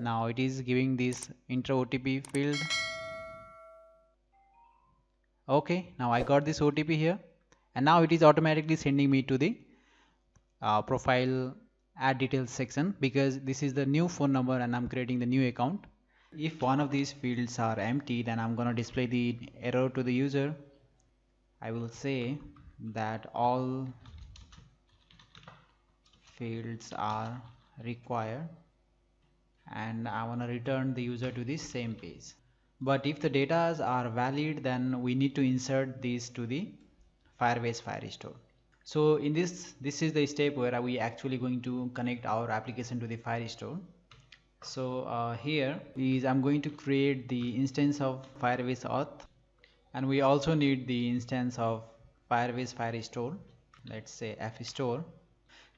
Now it is giving this enter OTP field. Okay, now I got this OTP here, and now it is automatically sending me to the profile add details section, because this is the new phone number and I'm creating the new account. If one of these fields are empty, then I'm gonna display the error to the user. I will say that all fields are required, and I want to return the user to this same page. But if the data are valid, then we need to insert these to the Firebase Firestore. So in this is the step where we actually going to connect our application to the Firestore. So here is I'm going to create the instance of Firebase Auth, and we also need the instance of Firebase Firestore. Let's say Fstore.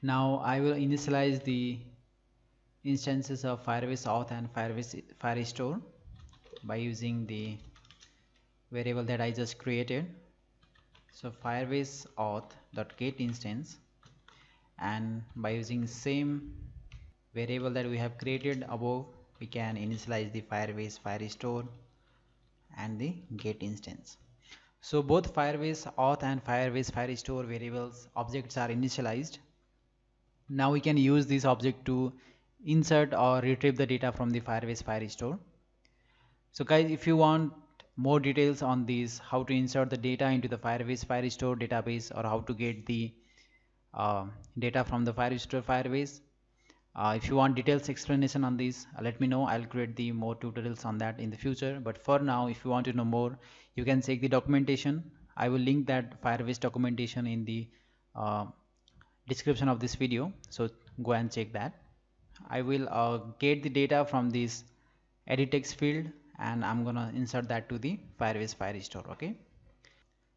Now I will initialize the instances of Firebase Auth and Firebase Firestore by using the variable that I just created. So Firebase Auth.get instance, and by using same variable that we have created above, we can initialize the Firebase Firestore and the get instance. So both Firebase Auth and Firebase Firestore variables objects are initialized. Now we can use this object to insert or retrieve the data from the Firebase Firestore. So guys, if you want more details on this, how to insert the data into the Firebase Firestore database, or how to get the data from the Firestore Firebase, if you want details explanation on this, let me know. I'll create the more tutorials on that in the future. But for now, if you want to know more, you can check the documentation. I will link that Firebase documentation in the description of this video, so go and check that. I will get the data from this edit text field, and I'm gonna insert that to the Firebase Firestore. Okay,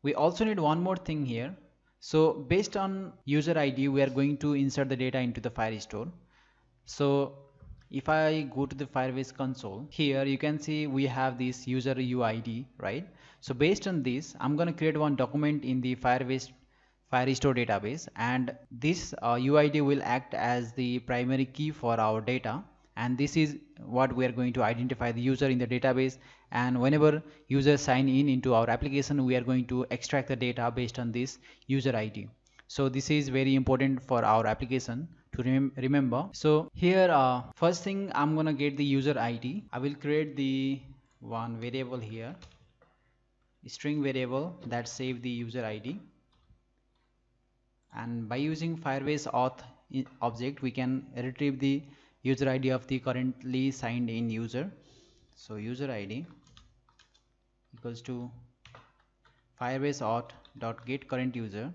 we also need one more thing here. So based on user ID, we are going to insert the data into the Firestore. So if I go to the Firebase console, here you can see we have this user UID, right? So based on this, I'm going to create one document in the Firebase Firestore database, and this UID will act as the primary key for our data, and this is what we are going to identify the user in the database. And whenever users sign in into our application, we are going to extract the data based on this user ID. So this is very important for our application to remember. So here first thing, I'm gonna get the user ID. I will create the one variable here, string variable that save the user ID, and by using Firebase Auth object, we can retrieve the user ID of the currently signed in user. So user ID equals to Firebase Auth.get current user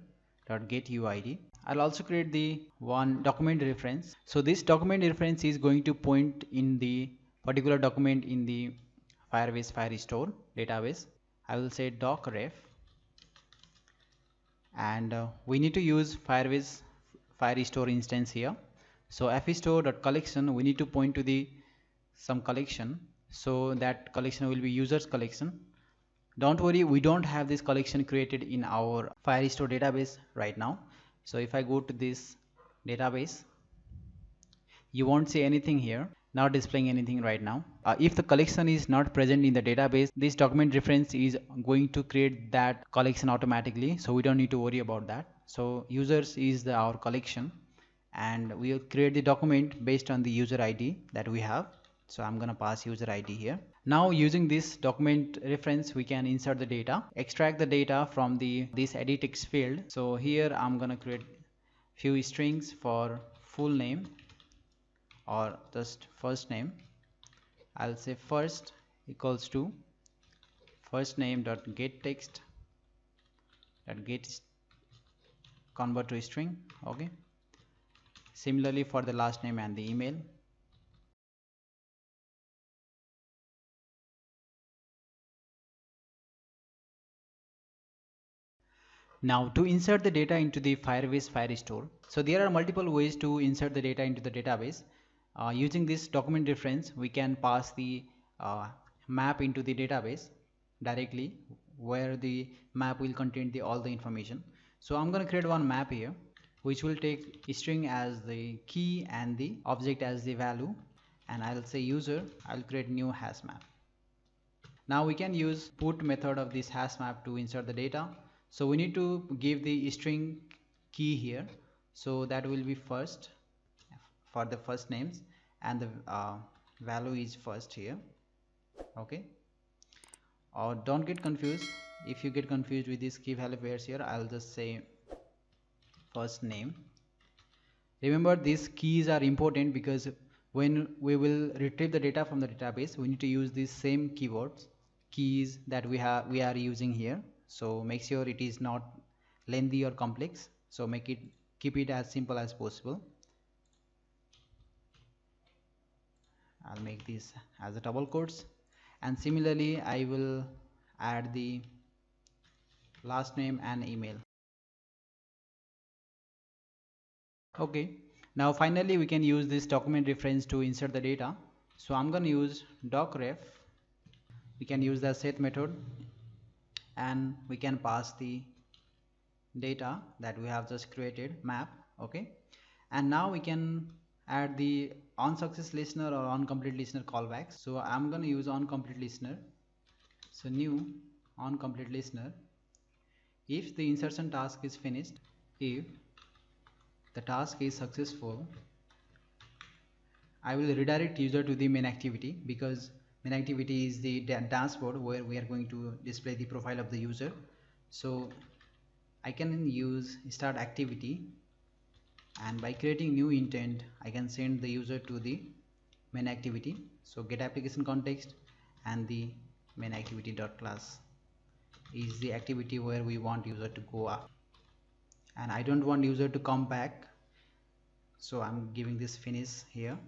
.get UID. I'll also create the one document reference. So this document reference is going to point in the particular document in the Firebase Firestore database. I will say docref, and we need to use Firebase Firestore instance here. So fstore.collection, we need to point to the some collection, so that collection will be users collection. Don't worry, we don't have this collection created in our Firestore database right now. So if I go to this database, you won't see anything here, not displaying anything right now. If the collection is not present in the database, this document reference is going to create that collection automatically, so we don't need to worry about that. So users is our collection, and we will create the document based on the user ID that we have. So I'm gonna pass user ID here. Now using this document reference, we can insert the data, extract the data from this edit text field. So here I'm gonna create few strings for full name or just first name. I'll say first equals to first name dot get text dot get convert to string. Okay. Similarly for the last name and the email. Now to insert the data into the Firebase Firestore, so there are multiple ways to insert the data into the database. Using this document reference, we can pass the map into the database directly, where the map will contain all the information. So I'm going to create one map here, which will take string as the key and the object as the value. and I'll say user. I'll create new hash map. Now we can use put method of this hash map to insert the data. So we need to give the string key here, so that will be first for the first names, and the value is first here. Okay, or don't get confused. If you get confused with this key value pairs here, I'll just say first name. Remember, these keys are important because when we will retrieve the data from the database, we need to use these same keys that we are using here. So make sure it is not lengthy or complex. So keep it as simple as possible. I'll make this as a double quotes, and similarly I will add the last name and email. Okay, now finally we can use this document reference to insert the data. So I'm going to use docref. We can use the set method, and we can pass the data that we have just created, map. Okay, and now we can add the onSuccess listener or onComplete listener callbacks. So I'm going to use onComplete listener. So new onComplete listener. If the insertion task is finished, if the task is successful, I will redirect user to the main activity, because main activity is the dashboard where we are going to display the profile of the user. So I can use start activity, and by creating new intent I can send the user to the main activity. So get application context, and the main activity dot class is the activity where we want user to go up, and I don't want user to come back, so I'm giving this finish here.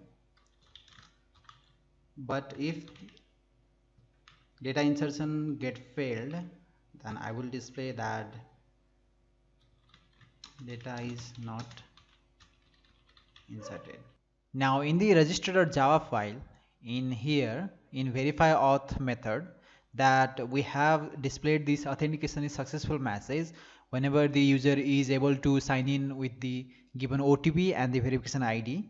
But if data insertion get failed, then I will display that data is not inserted. Now in the register.java file, in here in verify auth method, that we have displayed this authentication is successful message whenever the user is able to sign in with the given OTP and the verification ID.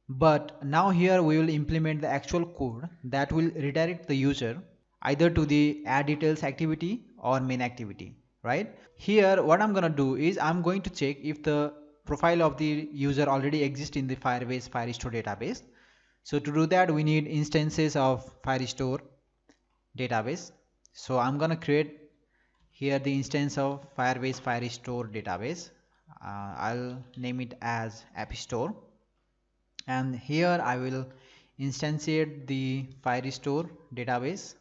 But now here we will implement the actual code that will redirect the user either to the add details activity or main activity, right? Here what I'm gonna do is I'm going to check if the profile of the user already exists in the Firebase Firestore database. So to do that we need instances of Firestore database. So I'm gonna create here the instance of Firebase Firestore database. I'll name it as App Store, and here I will instantiate the Firestore database.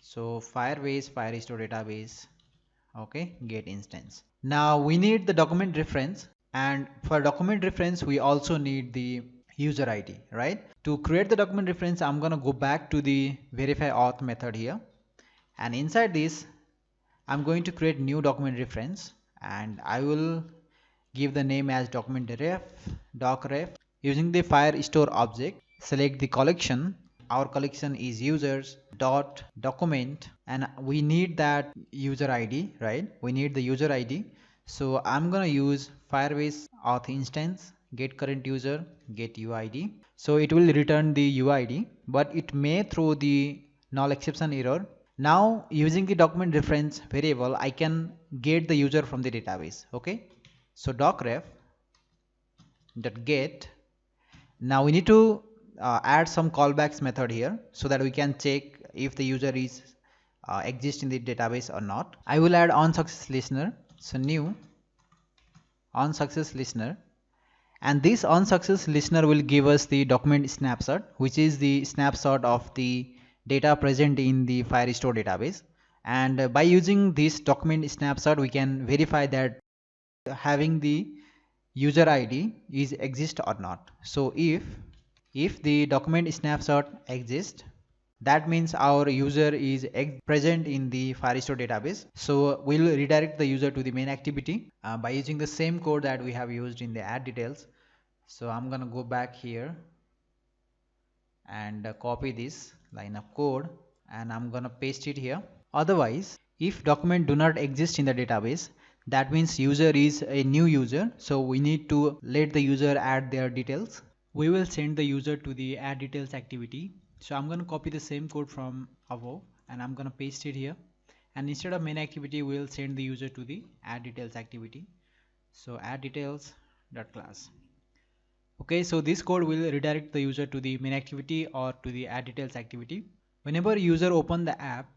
So Firebase Firestore database, okay, get instance. Now we need the document reference, and for document reference we also need the user ID, right? To create the document reference, I'm gonna go back to the verify auth method here, and inside this I'm going to create new document reference, and I will give the name as document docref. Using the Firestore object, select the collection. Our collection is users dot document, and we need that user ID, right? We need the user ID. So I'm gonna use Firebase auth instance get current user get UID. So it will return the UID, but it may throw the null exception error. Now using the document reference variable, I can get the user from the database. Okay, so docref dot get. Now we need to add some callbacks method here so that we can check if the user is exists in the database or not. I will add onSuccess listener. So new onSuccess listener, and this onSuccess listener will give us the document snapshot, which is the snapshot of the data present in the Firestore database. And by using this document snapshot, we can verify that having the user ID is exist or not. So if the document snapshot exists, that means our user is present in the Firestore database. So we'll redirect the user to the main activity by using the same code that we have used in the add details. So I'm gonna go back here and copy this line of code, and I'm gonna paste it here. Otherwise, if document do not exist in the database, that means user is a new user, so we need to let the user add their details. we will send the user to the add details activity. So I'm going to copy the same code from above and I'm going to paste it here, and instead of main activity we will send the user to the add details activity. So add details dot class. Okay, so this code will redirect the user to the main activity or to the add details activity. Whenever user open the app,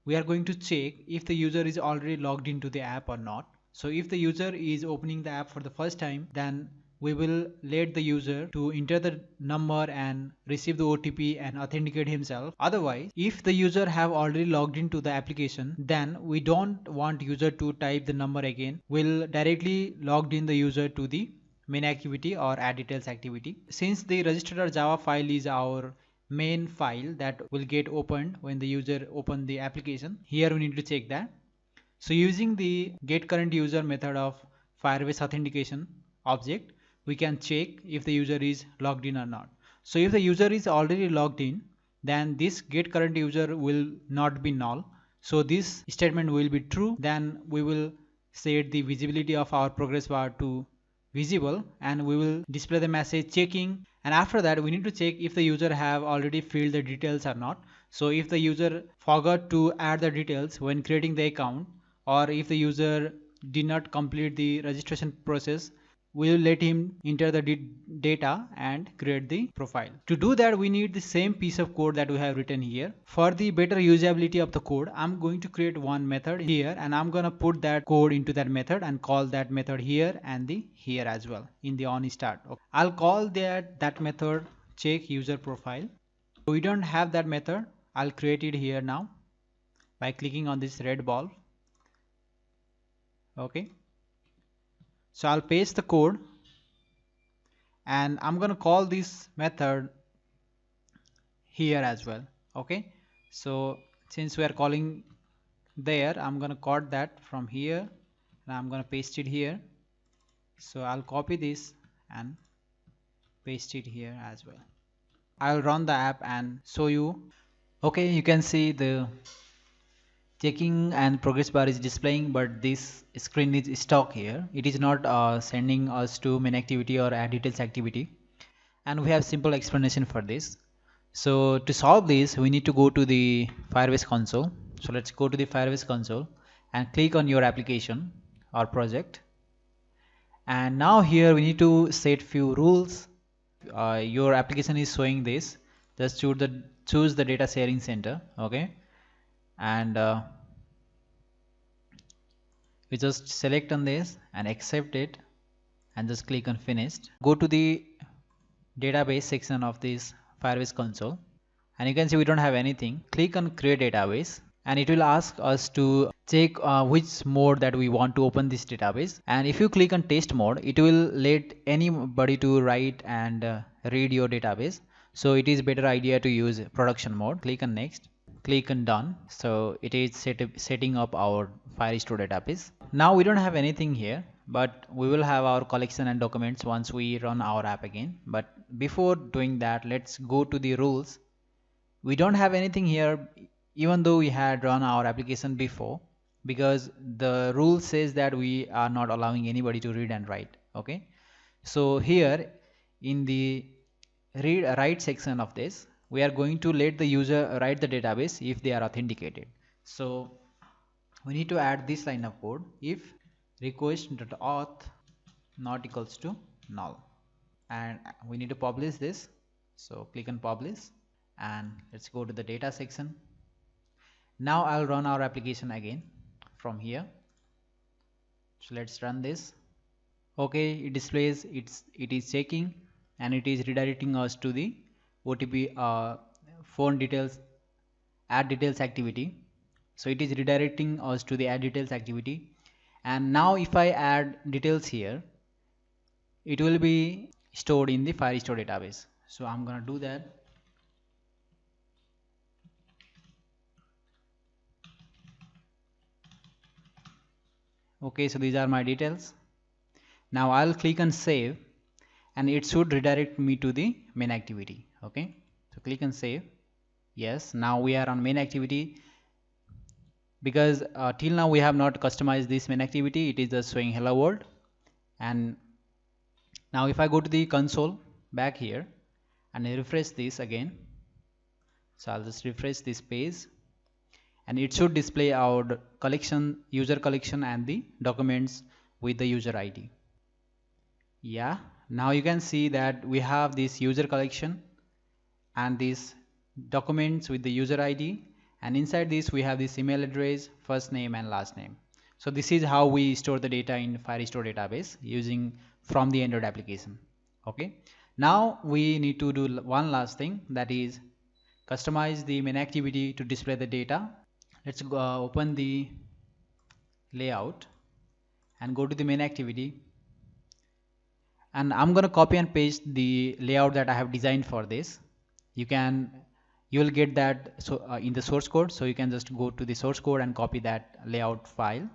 we are going to check if the user is already logged into the app or not. So if the user is opening the app for the first time, then we will let the user to enter the number and receive the OTP and authenticate himself. Otherwise, if the user have already logged into the application, then we don't want user to type the number again. We'll directly logged in the user to the main activity or add details activity. Since the register.java file is our main file that will get opened when the user open the application, here we need to check that. So using the get current user method of Firebase authentication object, we can check if the user is logged in or not. So if the user is already logged in, then this get current user will not be null. So this statement will be true. Then we will set the visibility of our progress bar to visible and we will display the message checking, and after that we need to check if the user have already filled the details or not. So if the user forgot to add the details when creating the account, or if the user did not complete the registration process, we will let him enter the data and create the profile. To do that, we need the same piece of code that we have written here. For the better usability of the code, I'm going to create one method here and I'm going to put that code into that method and call that method here and the here as well in the on start. Okay. I'll call that method check user profile. We don't have that method. I'll create it here now by clicking on this red ball. Okay. So I'll paste the code and I'm going to call this method here as well. Okay, so since we are calling there, I'm going to cut that from here and I'm going to paste it here. So I'll copy this and paste it here as well. I'll run the app and show you. Okay, you can see the checking and progress bar is displaying, but this screen is stuck here. It is not sending us to main activity or add details activity, and we have simple explanation for this. So to solve this, we need to go to the Firebase console. So let's go to the Firebase console and click on your application or project, and now here we need to set few rules. Your application is showing this, just choose the data sharing center. Okay, and we just select on this and accept it and just click on finished. Go to the database section of this Firebase console and you can see we don't have anything. Click on create database and it will ask us to check which mode that we want to open this database, and if you click on test mode, it will let anybody to write and read your database. So it is better idea to use production mode. Click on next, click on done. So it is setting up our Firestore database. Now we don't have anything here, but we will have our collection and documents once we run our app again. But before doing that, let's go to the rules. We don't have anything here even though we had run our application before, because the rule says that we are not allowing anybody to read and write. Okay, so here in the write section of this, we are going to let the user write the database if they are authenticated. So we need to add this line of code: if request.auth not equals to null, and we need to publish this. So click on publish and let's go to the data section. Now I'll run our application again from here. So let's run this. Okay, it displays it is checking and it is redirecting us to the OTP phone details add details activity. So it is redirecting us to the add details activity, and now if I add details here, it will be stored in the Firestore database. So I'm gonna do that. Okay, so these are my details. Now I'll click on save and it should redirect me to the main activity. Okay, so click on save. Yes, now we are on main activity, because till now we have not customized this main activity. It is just showing hello world. And now if I go to the console back here and refresh this again. So I'll just refresh this page and it should display our collection, user collection and the documents with the user ID. Yeah, now you can see that we have this user collection and these documents with the user ID, and inside this we have this email address, first name and last name. So this is how we store the data in Firestore database using from the Android application. Okay, now we need to do one last thing, that is customize the main activity to display the data. Let's go, open the layout and go to the main activity, and I'm going to copy and paste the layout that I have designed for this. You'll get that in the source code, so you can just go to the source code and copy that layout file.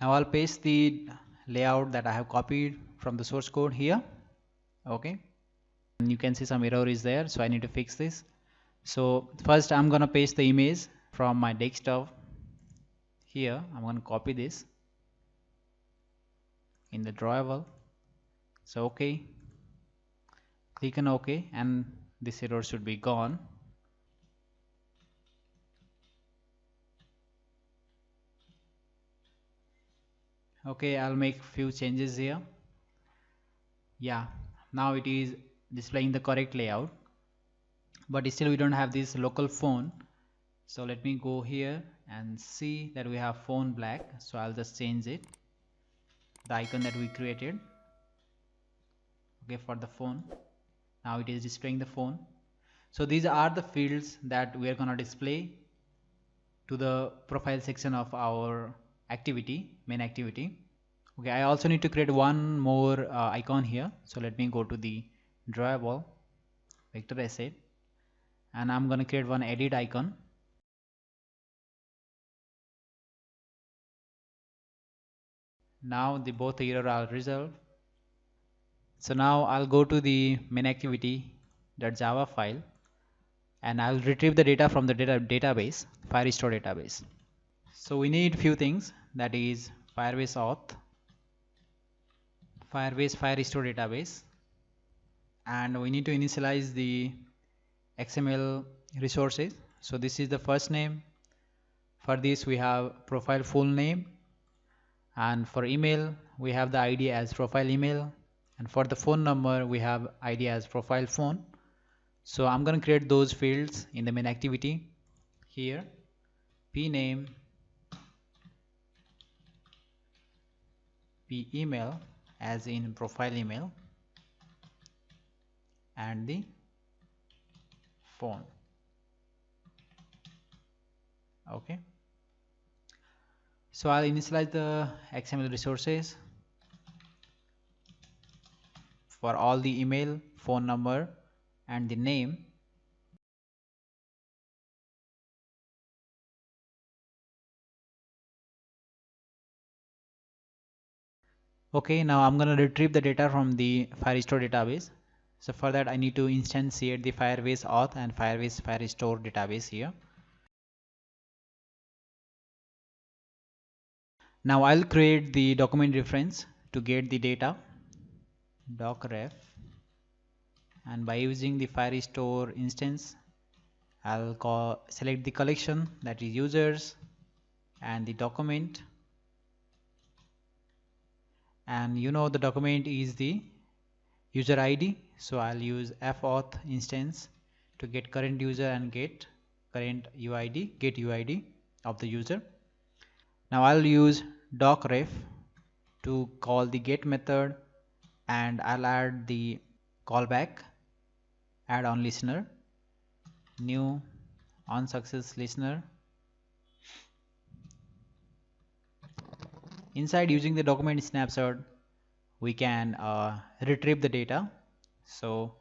Now I'll paste the layout that I have copied from the source code here. Okay, and you can see some error is there, so I need to fix this. So first I'm gonna paste the image from my desktop here. I'm gonna copy this in the drawable. So okay, click on OK and this error should be gone. Okay, I'll make few changes here. Yeah, now it is displaying the correct layout, but still we don't have this local phone. So let me go here and see that we have phone black. So I'll just change it, the icon that we created, okay, for the phone. Now it is displaying the phone. So these are the fields that we are gonna display to the profile section of our activity, main activity. Okay, I also need to create one more icon here. So let me go to the drawable vector asset and I'm going to create one edit icon. Now the both error are resolved. So now I'll go to the main activity.java file and I'll retrieve the data from the database, Firestore database. So we need few things, that is Firebase auth, Firebase Firestore database, and we need to initialize the XML resources. So this is the first name. For this we have profile full name, and for email we have the ID as profile email, and for the phone number we have ID as profile phone. So I'm going to create those fields in the main activity here. P name, P email as in profile email, and the phone. Okay, so I'll initialize the XML resources for all the email, phone number and the name. Okay, now I'm going to retrieve the data from the Firestore database. So for that I need to instantiate the Firebase auth and Firebase Firestore database here. Now I'll create the document reference to get the data, docref, and by using the Firestore instance I'll select the collection, that is users, and the document, and you know the document is the user ID, so I'll use fauth instance to get current user and get current UID, get UID of the user. Now I'll use docref to call the get method, and I'll add the callback add on listener, new on success listener. Inside, using the document snapshot we can retrieve the data. So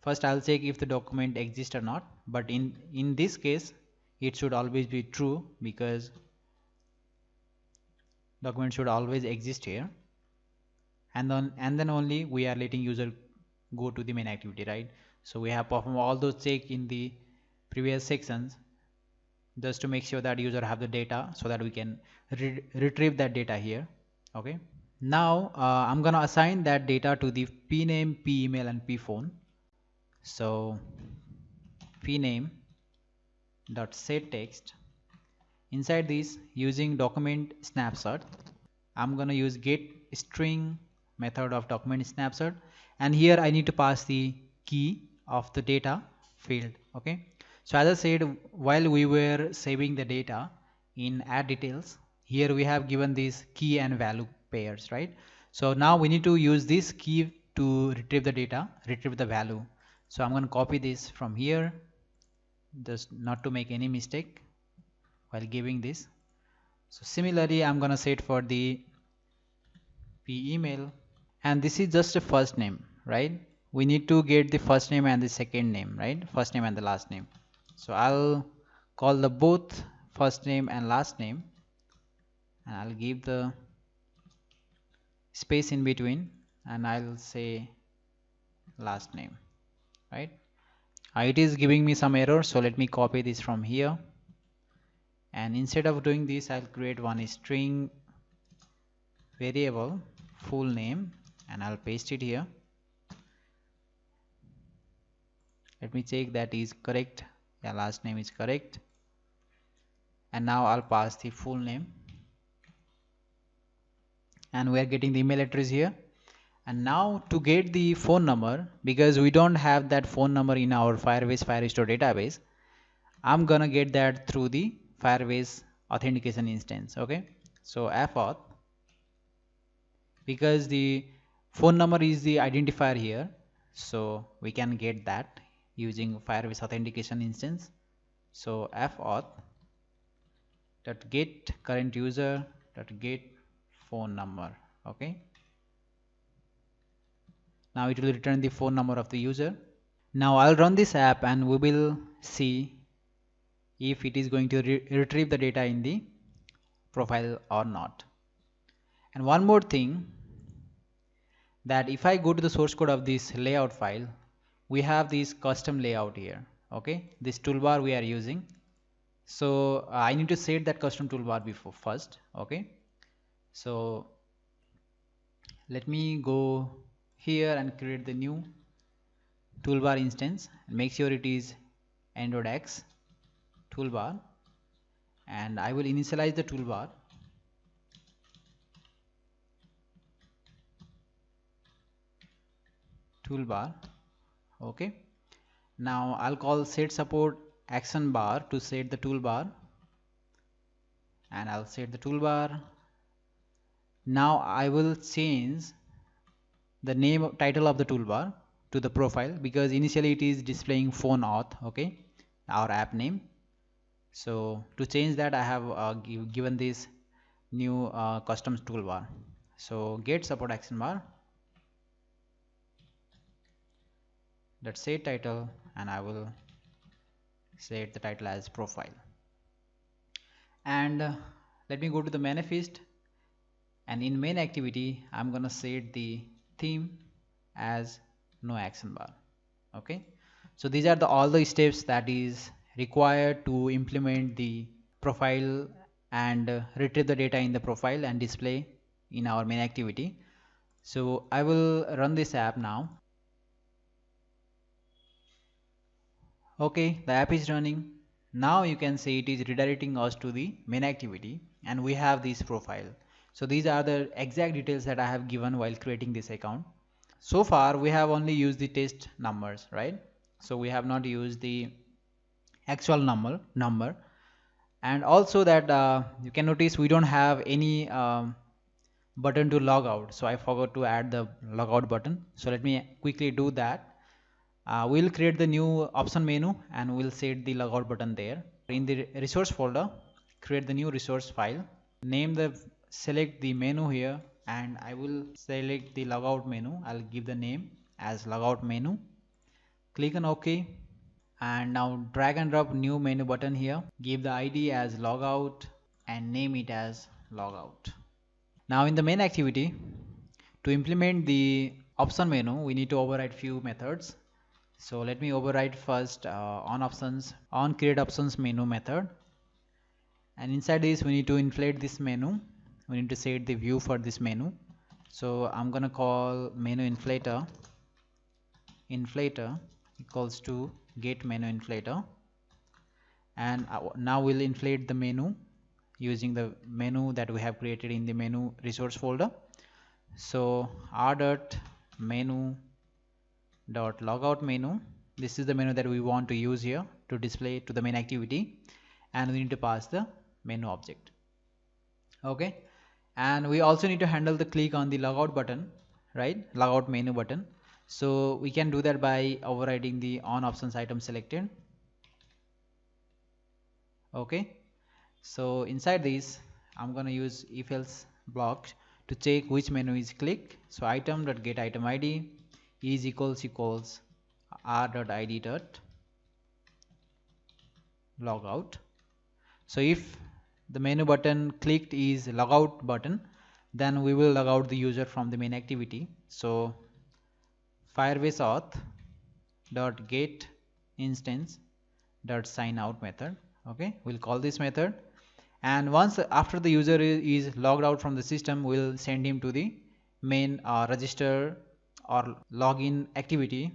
first I'll check if the document exists or not, but in this case it should always be true because document should always exist here, and then only we are letting user go to the main activity, right? So we have performed all those check in the previous sections just to make sure that user have the data so that we can retrieve that data here. Okay, Now I'm gonna assign that data to the pname, pemail and pphone. So pname dot set text. Inside this, using document snapshot, I'm gonna use get string method of document snapshot, and here I need to pass the key of the data field. Okay, so as I said, while we were saving the data in add details, here we have given these key and value pairs, right? So now we need to use this key to retrieve the data, retrieve the value. So I'm going to copy this from here, just not to make any mistake while giving this. So similarly, I'm going to set for the p email, and this is just a first name, right? We need to get the first name and the second name, right? First name and the last name. So I'll call the both first name and last name, and I'll give the space in between, and I'll say last name, right? It is giving me some error, so let me copy this from here, and instead of doing this, I'll create one string variable full name, and I'll paste it here. Let me check that is correct. Yeah, last name is correct. And now I'll pass the full name, and we are getting the email address here. And now to get the phone number, because we don't have that phone number in our Firebase Firestore database, I'm gonna get that through the Firebase authentication instance. Okay, so fauth, because the phone number is the identifier here, so we can get that using Firebase authentication instance. So fauth dot get current user dot get phone number. Okay, now it will return the phone number of the user. Now I'll run this app and we will see if it is going to retrieve the data in the profile or not. And one more thing, that if I go to the source code of this layout file, we have this custom layout here. Okay, this toolbar we are using. So I need to set that custom toolbar before first. Okay, so let me go here and create the new toolbar instance, and make sure it is Android X toolbar, and I will initialize the toolbar. Okay, now I'll call set support action bar to set the toolbar, and I'll set the toolbar. Now I will change the name title of the toolbar to the profile, because initially it is displaying phone auth. Okay, our app name. So to change that, I have given this new custom toolbar. So get support action bar, let's say title, and I will set the title as profile. And let me go to the manifest, and in main activity I'm gonna set the theme as no action bar. Okay, so these are all the steps that is required to implement the profile and retrieve the data in the profile and display in our main activity. So I will run this app now. Okay, the app is running. Now you can see it is redirecting us to the main activity, and we have this profile. So these are the exact details that I have given while creating this account. So far we have only used the test numbers, right? So we have not used the actual number. And also that you can notice we don't have any button to log out, so I forgot to add the logout button. So let me quickly do that. We'll create the new option menu and we'll set the logout button there. In the resource folder, create the new resource file, select the menu here, and I will select the logout menu. I'll give the name as logout menu. Click on OK, and now drag and drop new menu button here. Give the ID as logout and name it as logout. Now in the main activity, to implement the option menu, we need to override few methods. So let me override first on create options menu method, and inside this we need to inflate this menu. We need to set the view for this menu. So I'm gonna call menu inflator equals to get menu inflator, and now we'll inflate the menu using the menu that we have created in the menu resource folder. So r.menu.logout menu, this is the menu that we want to use here to display to the main activity, and we need to pass the menu object. Okay, and we also need to handle the click on the logout button, right, logout menu button. So we can do that by overriding the on options item selected. Okay, so inside this I'm going to use if else block to check which menu is clicked. So item.get item id is equals r.id.logout. So if the menu button clicked is logout button, then we will log out the user from the main activity. So Firebase auth dot get instance dot sign out method. Okay, we'll call this method, and once after the user is logged out from the system, we'll send him to the main register or login activity.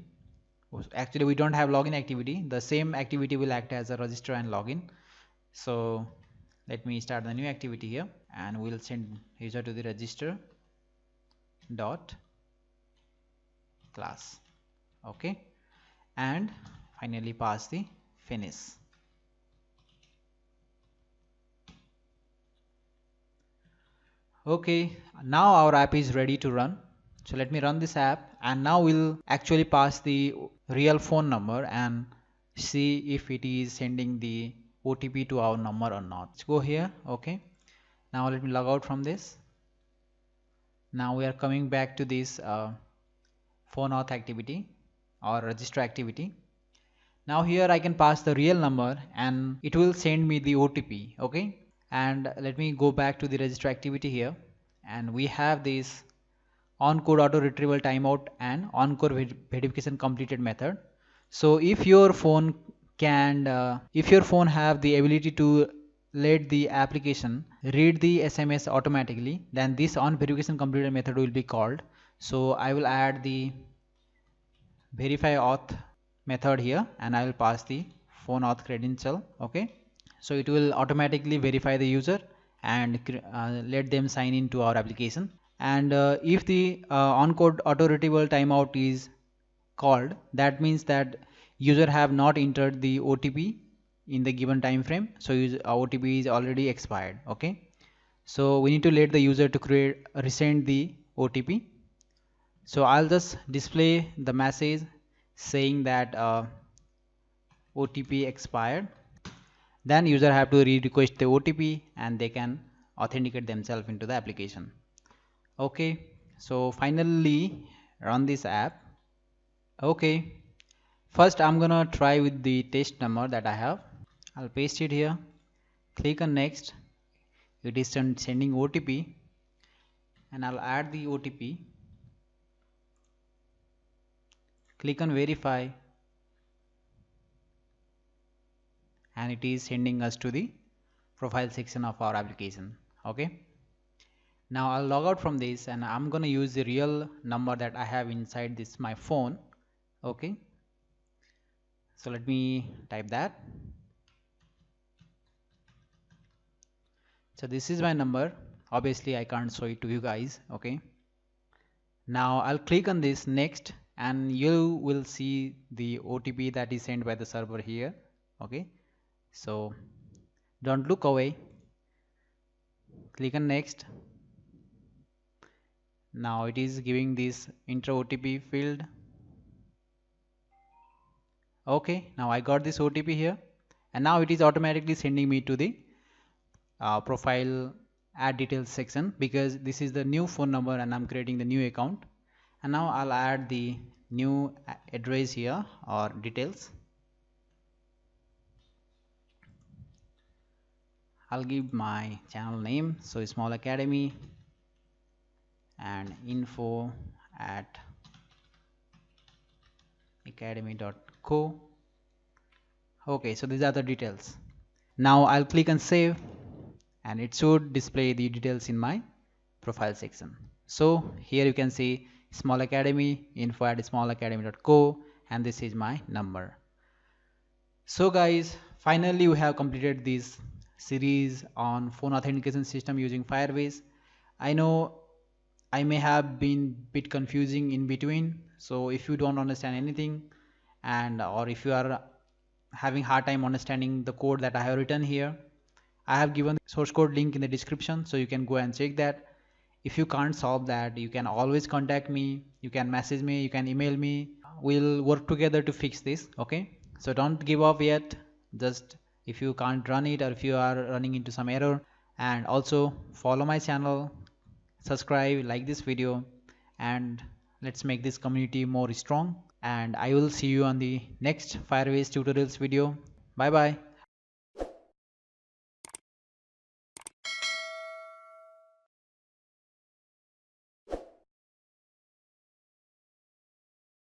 Actually we don't have login activity, the same activity will act as a register and login. So let me start the new activity here, and we'll send user to the register dot class. Okay, and finally pass the finish. Okay, now our app is ready to run. So let me run this app, and now we'll actually pass the real phone number and see if it is sending the OTP to our number or not. Let's go here. Okay, now let me log out from this. Now we are coming back to this phone auth activity or register activity. Now here I can pass the real number and it will send me the OTP. Okay, and let me go back to the register activity here, and we have this on-code auto retrieval timeout and on-code verification completed method. So if your phone have the ability to let the application read the SMS automatically, then this on verification completed method will be called. So I will add the verify auth method here, and I will pass the phone auth credential. Okay, so it will automatically verify the user and let them sign into our application. And if the on-code auto retrieval timeout is called, that means that user have not entered the OTP in the given time frame, so OTP is already expired. Okay, so we need to let the user to resend the OTP. So I'll just display the message saying that OTP expired. Then user have to request the OTP and they can authenticate themselves into the application. Okay, so finally run this app. Okay, first I'm gonna try with the test number that I have. I'll paste it here, click on next. It is sending OTP, and I'll add the OTP. Click on verify, and it is sending us to the profile section of our application. Okay, now I'll log out from this, and I'm gonna use the real number that I have inside this my phone. Okay, so let me type that. So this is my number. Obviously I can't show it to you guys. Okay, now I'll click on this next, and you will see the OTP that is sent by the server here. Okay, so don't look away, click on next. Now it is giving this intro OTP field. Okay, now I got this OTP here, and now it is automatically sending me to the profile add details section, because this is the new phone number and I'm creating the new account. And now I'll add the new address here or details. I'll give my channel name, so Small Academy, and info at academy.co. Okay, so these are the details. Now I'll click on save, and it should display the details in my profile section. So here you can see small academy, info at smallacademy.co, and this is my number. So guys, finally we have completed this series on phone authentication system using Firebase. I know I may have been bit confusing in between, so if you don't understand anything, and or if you are having hard time understanding the code that I have written here, I have given the source code link in the description, so you can go and check that. If you can't solve that, you can always contact me, you can message me, you can email me. We'll work together to fix this. Okay, so don't give up yet. Just if you can't run it, or if you are running into some error, and also follow my channel, subscribe, like this video, and let's make this community more strong. And I will see you on the next Firebase tutorials video. Bye bye.